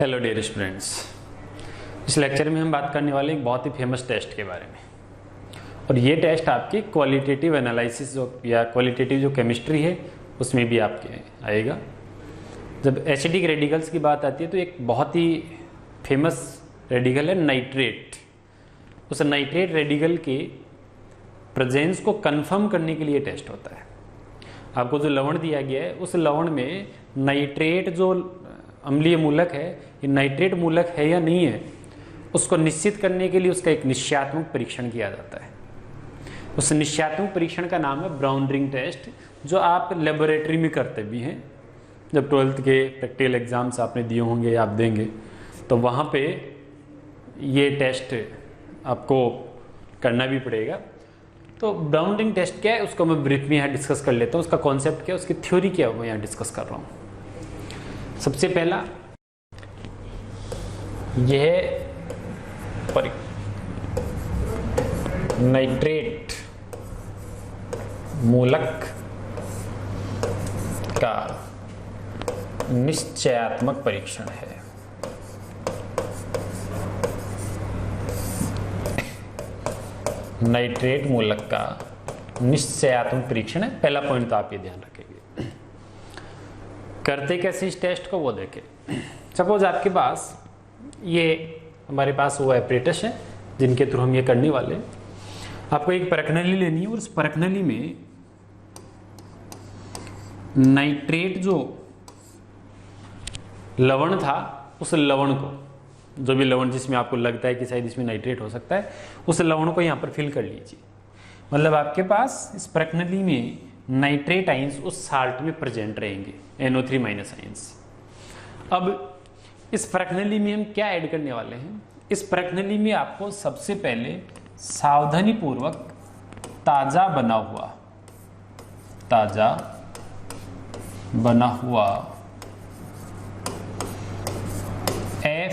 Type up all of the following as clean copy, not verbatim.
Hello dear students. इस lecture में हम बात करने वाले एक बहुत ही फेमस टेस्ट के बारे में। और ये टेस्ट आपकी क्वालिटेटिव एनालिसिस या क्वालिटेटिव जो केमिस्ट्री है उसमें भी आपके आएगा। जब एसिडिक रेडिकल्स की बात आती है तो एक बहुत ही फेमस रेडिकल है नाइट्रेट। उस नाइट्रेट रेडिकल के प्रेजेंस को कंफर्म करने के लिए टेस्ट होता है। आपको जो लवण दिया गया है उस लवण में नाइट्रेट जो अम्लीय मूलक है, ये नाइट्रेट मूलक है या नहीं है, उसको निश्चित करने के लिए उसका एक निश्चयात्मक परीक्षण किया जाता है। उस निश्चयात्मक परीक्षण का नाम है ब्राउन रिंग टेस्ट, जो आप लेबोरेटरी में करते भी हैं। जब 12th के प्रैक्टिकल एग्जाम्स आपने दिए होंगे या आप देंगे तो वहाँ पे ये टेस्ट आपको करना भी पड़ेगा। तो ब्राउन रिंग टेस्ट क्या है उसको मैं ब्रीफ में यहाँ डिस्कस कर लेता हूँ। उसका कॉन्सेप्ट क्या है, उसकी थ्योरी क्या है, वो यहाँ डिस्कस कर रहा हूँ। सबसे पहला यह नाइट्रेट मूलक का निश्चयात्मक परीक्षण है। नाइट्रेट मूलक का निश्चयात्मक परीक्षण है। पहला पॉइंट तो आप ये ध्यान रखेंगे। करते कैसे इस टेस्ट को वो देखें। सपोज आपके पास ये हमारे पास वो एपरेटस है जिनके थ्रू हम ये करने वाले हैं। आपको एक परखनली लेनी है और उस परखनली में नाइट्रेट जो लवण था उस लवण को, जो भी लवण जिसमें आपको लगता है कि शायद इसमें नाइट्रेट हो सकता है, उस लवण को यहाँ पर फिल कर लीजिए। मतलब आपके पास इस परखनली में नाइट्रेट आइंस उस साल्ट में प्रेजेंट रहेंगे, NO3- आइंस। अब इस परखनली में हम क्या ऐड करने वाले हैं, इस परखनली में आपको सबसे पहले सावधानी पूर्वक ताजा बना हुआ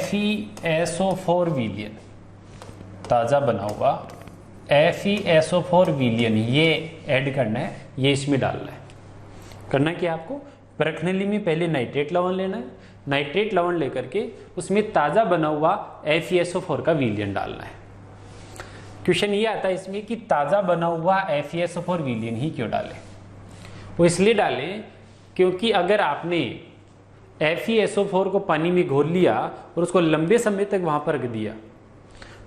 FeSO4 विलियन, ताजा बना हुआ FeSO4 विलियन ये ऐड करना है, ये इसमें डालना है। करना क्या आपको, परखनली में पहले नाइट्रेट लवण लेना है। नाइट्रेट लवण लेकर के उसमें ताज़ा बना हुआ FeSO4 का विलियन डालना है। क्वेश्चन ये आता है इसमें कि ताज़ा बना हुआ FeSO4 विलियन ही क्यों डालें। वो इसलिए डालें क्योंकि अगर आपने FeSO4 को पानी में घोल लिया और उसको लंबे समय तक वहाँ पर रख दिया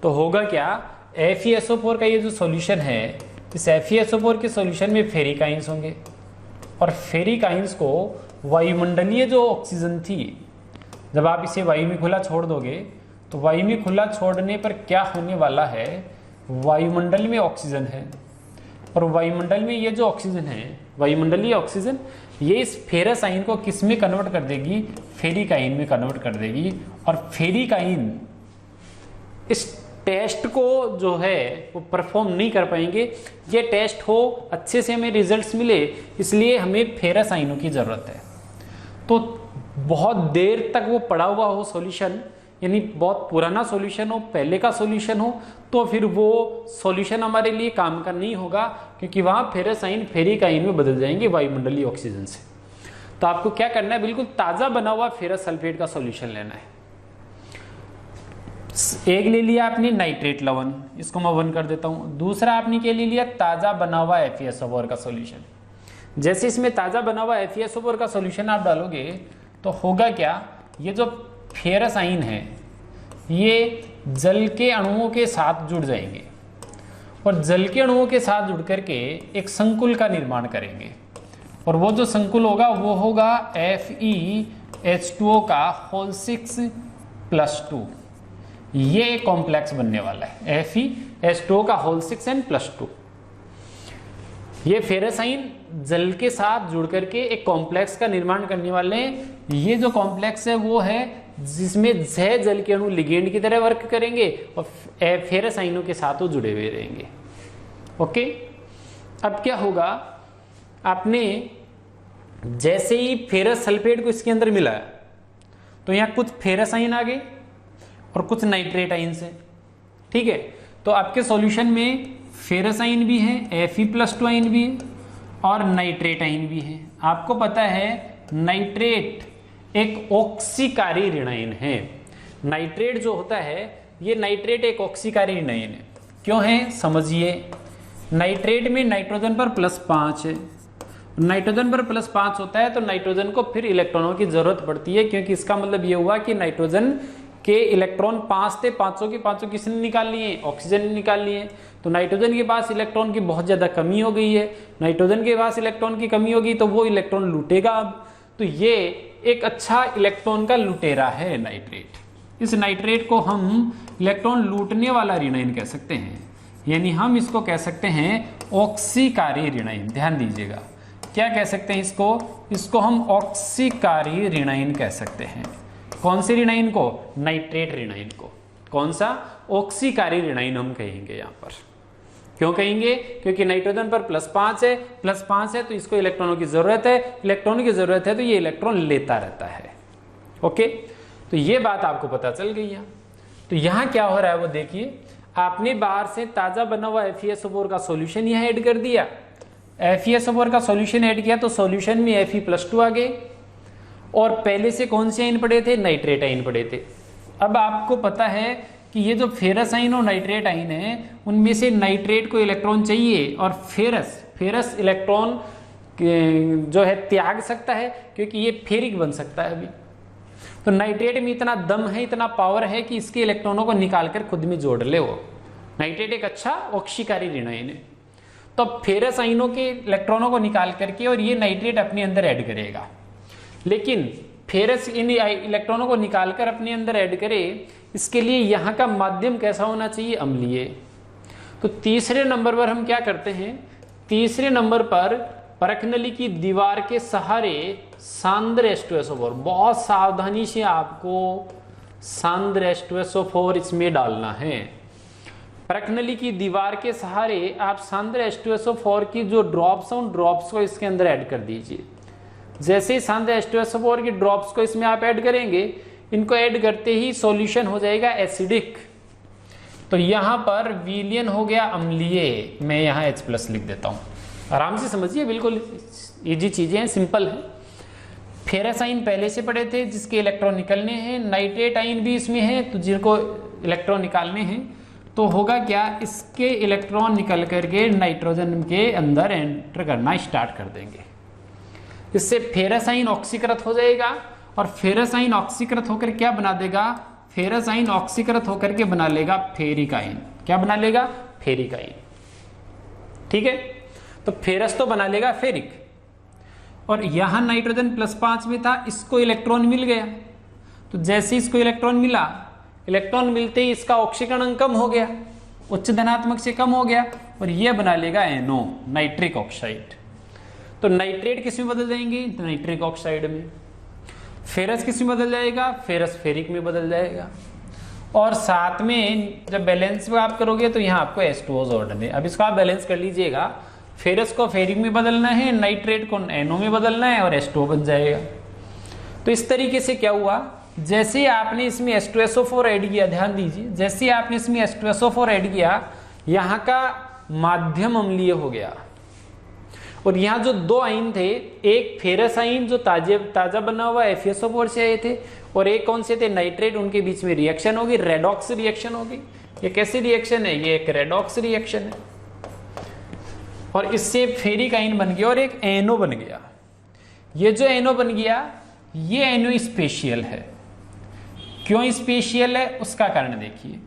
तो होगा क्या, FeSO4 का ये जो सॉल्यूशन है, इस FeSO4 के सॉल्यूशन में फेरिक आइंस होंगे और फेरिक आइंस को वायुमंडलीय जो ऑक्सीजन थी, जब आप इसे वायु में खुला छोड़ दोगे तो वायु में खुला छोड़ने पर क्या होने वाला है, वायुमंडल में ऑक्सीजन है और वायुमंडल में ये जो ऑक्सीजन है, वायुमंडलीय ऑक्सीजन, ये इस फेरस आयन को किस में कन्वर्ट कर देगी, फेरिक आयन में कन्वर्ट कर देगी। और फेरिक आयन इस टेस्ट को जो है वो परफॉर्म नहीं कर पाएंगे। ये टेस्ट हो अच्छे से हमें रिजल्ट्स मिले, इसलिए हमें फेरस आयनों की ज़रूरत है। तो बहुत देर तक वो पड़ा हुआ हो सॉल्यूशन, यानी बहुत पुराना सॉल्यूशन हो, पहले का सॉल्यूशन हो, तो फिर वो सॉल्यूशन हमारे लिए काम का नहीं होगा, क्योंकि वहाँ फेरस आयन फेरिक आयन में बदल जाएंगे वायुमंडलीय ऑक्सीजन से। तो आपको क्या करना है, बिल्कुल ताज़ा बना हुआ फेरस सल्फेट का सॉल्यूशन लेना है। एक ले लिया आपने नाइट्रेट लवण, इसको मैं 1 कर देता हूँ। दूसरा आपने क्या ले लिया, ताज़ा बना हुआ FeSO4 का सॉल्यूशन। जैसे इसमें ताज़ा बना हुआ FeSO4 का सॉल्यूशन आप डालोगे तो होगा क्या, ये जो फेरस आयन है ये जल के अणुओं के साथ जुड़ जाएंगे और जल के अणुओं के साथ जुड़ करके एक संकुल का निर्माण करेंगे और वो जो संकुल होगा वो होगा FeH2O का होल 6+2। ये कॉम्प्लेक्स बनने वाला है FeH2O का होल 6n+2। ये फेरस आयन जल के साथ जुड़ करके एक कॉम्प्लेक्स का निर्माण करने वाले हैं। ये जो कॉम्प्लेक्स है वो है जिसमें छह जल के अणु लिगेंड की तरह वर्क करेंगे और फेरस आयनों के साथ वो जुड़े हुए रहेंगे। ओके, अब क्या होगा, आपने जैसे ही फेरस सल्फेट को इसके अंदर मिलाया तो यहाँ कुछ फेरस आयन आ गए और कुछ नाइट्रेट आयन्स हैं। ठीक है, तो आपके सॉल्यूशन में फेरस आयन भी है, Fe+2 आयन भी है और नाइट्रेट आयन भी है। आपको पता है नाइट्रेट एक ऑक्सीकारी ऋणायन है। नाइट्रेट जो होता है, ये नाइट्रेट एक ऑक्सीकारी ऋणायन है। क्यों है समझिए। नाइट्रेट में नाइट्रोजन पर +5 है, नाइट्रोजन पर +5 होता है तो नाइट्रोजन को फिर इलेक्ट्रॉनों की जरूरत पड़ती है, क्योंकि इसका मतलब ये हुआ कि नाइट्रोजन के इलेक्ट्रॉन 5 थे, 500 के 500 किसने निकाल लिए, ऑक्सीजन ने निकाल लिए। तो नाइट्रोजन के पास इलेक्ट्रॉन की बहुत ज्यादा कमी हो गई है, नाइट्रोजन के पास इलेक्ट्रॉन की कमी होगी तो वो इलेक्ट्रॉन लूटेगा अब। तो ये एक अच्छा इलेक्ट्रॉन का लुटेरा है नाइट्रेट। इस नाइट्रेट को हम इलेक्ट्रॉन लूटने वाला ऋणायन कह सकते हैं, यानी हम इसको कह सकते हैं ऑक्सीकारी ऋणायन। ध्यान दीजिएगा, क्या कह सकते हैं इसको, इसको हम ऑक्सीकारी ऋणायन कह सकते हैं। कौन से ऋणायन को, नाइट्रेट ऋणायन को। कौन सा, ऑक्सीकारी ऋणायन हम कहेंगे यहां पर। क्यों कहेंगे, क्योंकि नाइट्रोजन पर +5 है, +5 है तो इसको इलेक्ट्रॉनों की जरूरत है, इलेक्ट्रॉनों की जरूरत है तो ये इलेक्ट्रॉन लेता रहता है। ओके, तो ये बात आपको पता चल गई है। तो यहां क्या हो रहा है वो देखिए, आपने बाहर से ताजा बना हुआ FeSO4 का सॉल्यूशन यहां ऐड कर दिया। FeSO4 का सॉल्यूशन ऐड किया तो सॉल्यूशन में Fe+2 आ गए, और पहले से कौन से आयन पड़े थे, नाइट्रेट आयन पड़े थे। अब आपको पता है कि ये जो फेरस आयन और नाइट्रेट आयन है, उनमें से नाइट्रेट को इलेक्ट्रॉन चाहिए और फेरस इलेक्ट्रॉन जो है त्याग सकता है, क्योंकि ये फेरिक बन सकता है अभी। तो नाइट्रेट में इतना दम है, इतना पावर है कि इसके इलेक्ट्रॉनों को निकालकर खुद में जोड़ ले वो। नाइट्रेट एक अच्छा ऑक्सीकारी ऋणायन है। तो फेरस आयनों के इलेक्ट्रॉनों को निकाल करके और ये नाइट्रेट अपने अंदर ऐड करेगा, लेकिन फेरस इन इलेक्ट्रॉनों को निकालकर अपने अंदर ऐड करे, इसके लिए यहाँ का माध्यम कैसा होना चाहिए, अम्लीय। तो तीसरे नंबर पर हम क्या करते हैं, तीसरे नंबर पर परख नली की दीवार के सहारे सांद्र H2SO4, बहुत सावधानी से आपको सांद्र H2SO4 इसमें डालना है। परख नली की दीवार के सहारे आप सांद्र H2SO4 की जो ड्रॉप्स हैं उन ड्रॉप्स को इसके अंदर ऐड कर दीजिए। जैसे ही सांद्र H2SO4 की ड्रॉप्स को इसमें आप ऐड करेंगे, इनको ऐड करते ही सॉल्यूशन हो जाएगा एसिडिक। तो यहां पर विलयन हो गया अम्लीय। मैं यहां H+ लिख देता हूं, आराम से समझिए, बिल्कुल इजी चीजें हैं, सिंपल है। फेरस आयन पहले से पड़े थे जिसके इलेक्ट्रॉन निकलने हैं, नाइट्रेट आयन भी इसमें है तो जिनको इलेक्ट्रॉन निकालने हैं, तो होगा क्या, इसके इलेक्ट्रॉन निकल करके नाइट्रोजन के अंदर एंटर करना स्टार्ट कर देंगे। इससे फेरस आयन ऑक्सीकृत हो जाएगा, और फेरस आयन ऑक्सीकृत होकर क्या बना देगा, फेरस आयन ऑक्सीकृत होकर के बना लेगा फेरिक आयन। क्या बना लेगा, फेरिक आयन। ठीक है, तो फेरस तो बना लेगा फेरिक, और यहां नाइट्रोजन +5 में था, इसको इलेक्ट्रॉन मिल गया। तो जैसे इसको इलेक्ट्रॉन मिला, इलेक्ट्रॉन मिलते ही इसका ऑक्सीकरण कम हो गया, उच्च धनात्मक से कम हो गया, और यह बना लेगा NO, नाइट्रिक ऑक्साइड। तो नाइट्रेट किस में बदल जाएंगे, नाइट्रिक ऑक्साइड में। फेरस किस में बदल जाएगा, फेरस फेरिक में बदल जाएगा। और साथ में जब बैलेंस आप करोगे तो यहाँ आपको H2O जोड़ने, अब इसको आप बैलेंस कर लीजिएगा। फेरस को फेरिक में बदलना है, नाइट्रेट को NO में बदलना है, और H2O बन जाएगा। तो इस तरीके से क्या हुआ, जैसे आपने इसमें H2SO4 ऐड किया, ध्यान दीजिए, जैसे आपने इसमें H2SO4 ऐड किया, यहाँ का माध्यम अम्लीय हो गया। और यहाँ जो दो आयन थे, एक फेरस आयन जो ताजा बना हुआ FeSO4 से आए थे, और एक कौन से थे, नाइट्रेट, उनके बीच में रिएक्शन होगी, रेडॉक्स रिएक्शन होगी। ये कैसी रिएक्शन है, ये एक रेडॉक्स रिएक्शन है, और इससे फेरिक आयन बन गया और एक NO बन गया। ये जो NO बन गया, ये NO स्पेशियल है। क्यों स्पेशियल है, उसका कारण देखिए।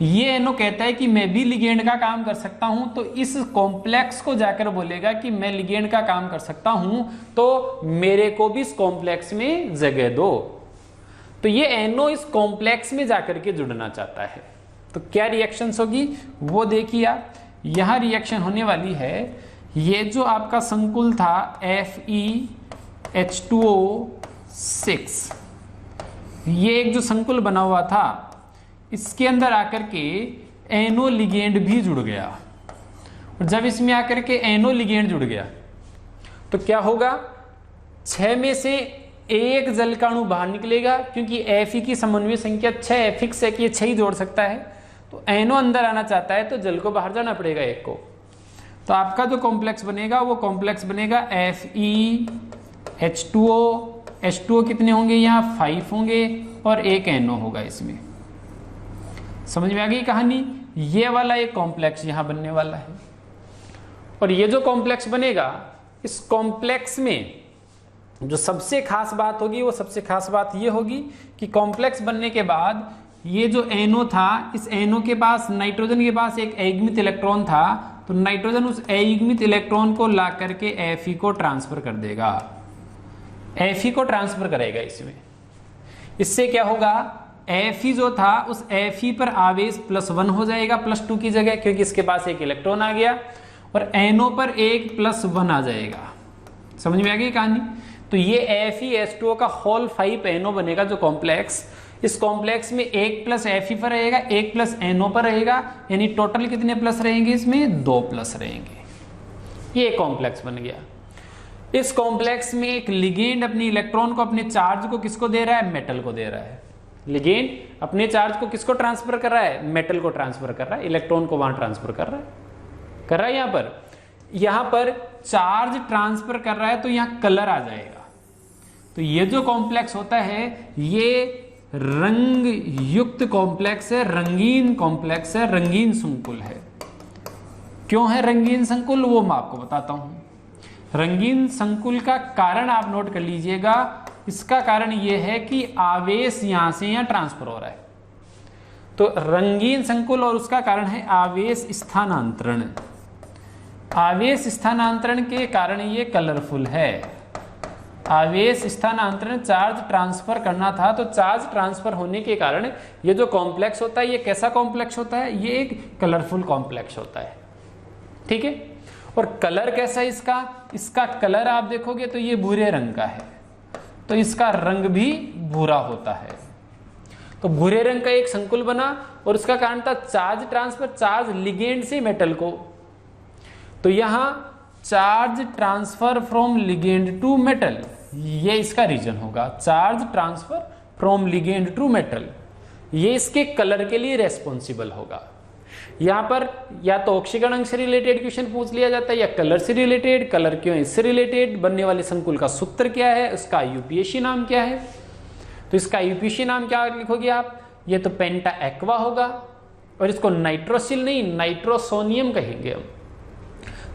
ये NO कहता है कि मैं भी लिगेंड का काम कर सकता हूं, तो इस कॉम्प्लेक्स को जाकर बोलेगा कि मैं लिगेंड का काम कर सकता हूं, तो मेरे को भी इस कॉम्प्लेक्स में जगह दो। तो ये NO इस कॉम्प्लेक्स में जाकर के जुड़ना चाहता है। तो क्या रिएक्शंस होगी वो देखिए आप, यहां रिएक्शन होने वाली है। ये जो आपका संकुल था FeH2O6, ये एक जो संकुल बना हुआ था, इसके अंदर आकर के NO लिगेंड भी जुड़ गया। और जब इसमें आकर के NO लिगेंड जुड़ गया तो क्या होगा, 6 में से एक जल का अणु बाहर निकलेगा, क्योंकि Fe की समन्वय संख्या 6 है, फिक्स है कि ये 6 ही जोड़ सकता है। तो NO अंदर आना चाहता है तो जल को बाहर जाना पड़ेगा एक को। तो आपका जो कॉम्प्लेक्स बनेगा वो कॉम्प्लेक्स बनेगा FeH2O H2O कितने होंगे, यहाँ 5 होंगे और एक NO होगा इसमें। समझ में आ गई कहानी। ये वाला एक कॉम्प्लेक्स यहां बनने वाला है और ये जो कॉम्प्लेक्स बनेगा, इस कॉम्प्लेक्स में जो सबसे खास बात होगी वो सबसे खास बात ये होगी कि कॉम्प्लेक्स बनने के बाद ये जो NO था, इस NO के पास, नाइट्रोजन के पास एक अयुग्मित इलेक्ट्रॉन था, तो नाइट्रोजन उस अयुग्मित इलेक्ट्रॉन को ला करके Fe को ट्रांसफर कर देगा, Fe को ट्रांसफर करेगा इसमें। इससे क्या होगा, Fe जो था उस Fe पर आवेश +1 हो जाएगा +2 की जगह, क्योंकि इसके पास एक इलेक्ट्रॉन आ गया, और NO पर एक +1 आ जाएगा। समझ में आ गई कहानी। तो ये FeS2O का होल 5 NO बनेगा जो कॉम्प्लेक्स। इस कॉम्प्लेक्स में एक +Fe पर रहेगा, एक +NO पर रहेगा, यानी टोटल कितने प्लस रहेंगे इसमें, 2 प्लस रहेंगे। ये कॉम्प्लेक्स बन गया। इस कॉम्प्लेक्स में एक लिगेंड अपनी इलेक्ट्रॉन को, अपने चार्ज को किसको दे रहा है, मेटल को दे रहा है। लिगेंड अपने चार्ज को किसको ट्रांसफर कर रहा है, मेटल को ट्रांसफर कर रहा है, इलेक्ट्रॉन को वहां ट्रांसफर कर रहा है यहां पर चार्ज ट्रांसफर कर रहा है, तो यहां कलर आ जाएगा। तो ये जो कॉम्प्लेक्स होता है ये रंग युक्त कॉम्प्लेक्स है, रंगीन कॉम्प्लेक्स है, रंगीन संकुल है। क्यों है रंगीन संकुल, वो मैं आपको बताता हूं। रंगीन संकुल का कारण आप नोट कर लीजिएगा। इसका कारण यह है कि आवेश यहां से यहां ट्रांसफर हो रहा है, तो रंगीन संकुल, और उसका कारण है आवेश स्थानांतरण। आवेश स्थानांतरण के कारण ये कलरफुल है। आवेश स्थानांतरण, चार्ज ट्रांसफर करना था, तो चार्ज ट्रांसफर होने के कारण ये जो कॉम्प्लेक्स होता है, ये कैसा कॉम्प्लेक्स होता है, ये एक कलरफुल कॉम्प्लेक्स होता है। ठीक है। और कलर कैसा है इसका, इसका कलर आप देखोगे तो ये भूरे रंग का है, तो इसका रंग भी भूरा होता है। तो भूरे रंग का एक संकुल बना, और उसका कारण था चार्ज ट्रांसफर, चार्ज लिगेंड से मेटल को। तो यहां charge transfer from ligand to metal, ये इसका रीजन होगा, charge transfer from ligand to metal. ये इसके कलर के लिए रेस्पॉन्सिबल होगा। यहां पर या तो ऑक्सीकरण से रिलेटेड क्वेश्चन पूछ लिया जाता है, या कलर से रिलेटेड, कलर क्यों इससे रिलेटेड, बनने वाले संकुल का सूत्र क्या है, उसका IUPAC नाम क्या है। तो इसका IUPAC नाम क्या लिखोगे आप, ये तो पेंटा एक्वा होगा, और इसको नाइट्रोसिल नहीं नाइट्रोसोनियम कहेंगे हम।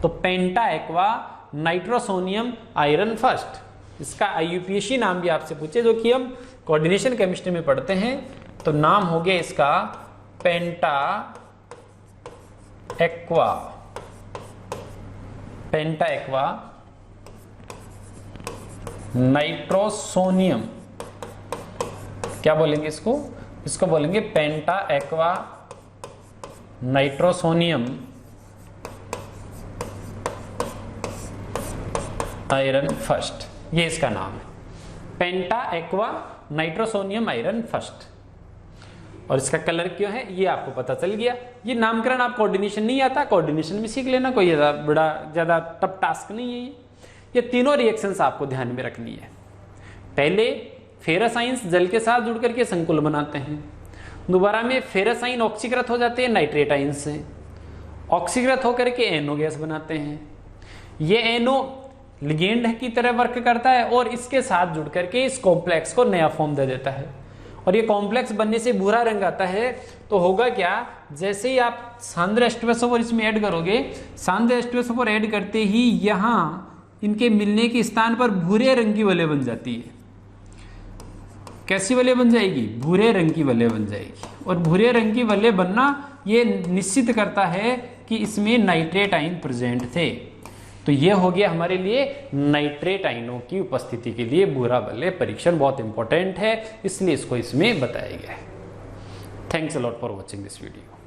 तो पेंटा एक्वा नाइट्रोसोनियम आयरन फर्स्ट, इसका IUPAC नाम भी आपसे पूछे, जो कि हम कोऑर्डिनेशन केमिस्ट्री में पढ़ते हैं। तो नाम हो गया इसका पेंटा एक्वा, पेंटा एक्वा नाइट्रोसोनियम। क्या बोलेंगे इसको, इसको बोलेंगे पेंटा एक्वा नाइट्रोसोनियम आयरन फर्स्ट, ये इसका नाम है, पेंटा एक्वा नाइट्रोसोनियम आयरन फर्स्ट। और इसका कलर क्यों है ये आपको पता चल गया। ये नामकरण आप कोऑर्डिनेशन नहीं आता, कोऑर्डिनेशन में सीख लेना, कोई ज्यादा टफ टास्क नहीं है ये तीनों रिएक्शंस आपको ध्यान में रखनी है। पहले फेरस आयंस जल के साथ जुड़ करके संकुल बनाते हैं, दोबारा में फेरस आयन ऑक्सीकृत हो जाते हैं नाइट्रेट आयन से, ऑक्सीकृत होकर के NO गैस बनाते हैं। ये NO लिगेंड की तरह वर्क करता है और इसके साथ जुड़ करके इस कॉम्प्लेक्स को नया फॉर्म दे देता है, और ये कॉम्प्लेक्स बनने से भूरा रंग आता है। तो होगा क्या, जैसे ही आप सांद्र H2SO4 इसमें ऐड करोगे, सांद्र H2SO4 ऐड करते ही यहां इनके मिलने के स्थान पर भूरे रंग की वलय बन जाती है। कैसी वलय बन जाएगी, भूरे रंग की वलय बन जाएगी। और भूरे रंग की वलय बनना ये निश्चित करता है कि इसमें नाइट्रेट आयन प्रेजेंट थे। तो ये हो गया हमारे लिए नाइट्रेट आयनों की उपस्थिति के लिए भूरा वलय परीक्षण बहुत इंपॉर्टेंट है, इसलिए इसको इसमें बताया गया है। Thanks a lot for watching this video.